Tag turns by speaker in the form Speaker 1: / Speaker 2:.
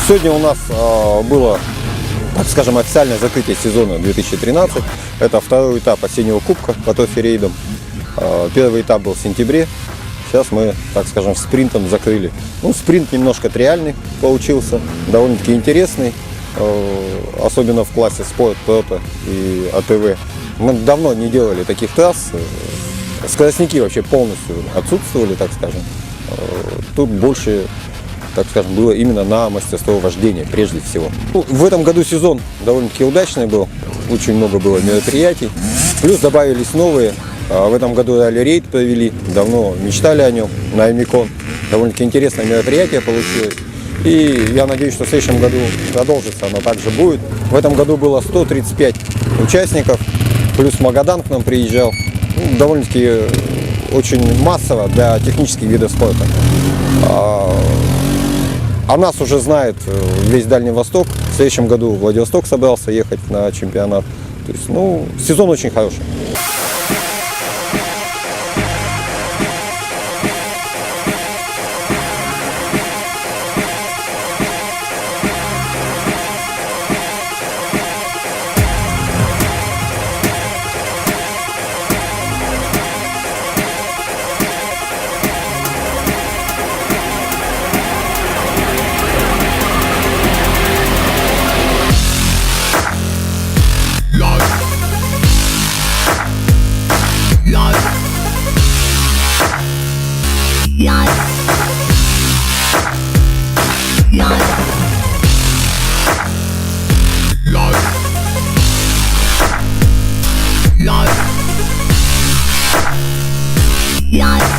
Speaker 1: Сегодня у нас было, так скажем, официальное закрытие сезона 2013. Это второй этап осеннего кубка по трофи-рейдам. Первый этап был в сентябре. Сейчас мы, так скажем, спринтом закрыли. Ну, спринт немножко триальный получился, довольно-таки интересный, особенно в классе спорт, прото и АТВ. Мы давно не делали таких трасс. Скоростники вообще полностью отсутствовали, так скажем. Тут больше, так скажем, было именно на мастерство вождения, прежде всего. Ну, в этом году сезон довольно-таки удачный был, очень много было мероприятий, плюс добавились новые. В этом году ралли-рейд провели, давно мечтали о нем, на Аймикон. Довольно-таки интересное мероприятие получилось. И я надеюсь, что в следующем году продолжится, оно также будет. В этом году было 135 участников, плюс Магадан к нам приезжал. Ну, довольно-таки очень массово для технических видов спорта. А нас уже знает весь Дальний Восток. В следующем году Владивосток собрался ехать на чемпионат. То есть, ну, сезон очень хороший.
Speaker 2: Yeah.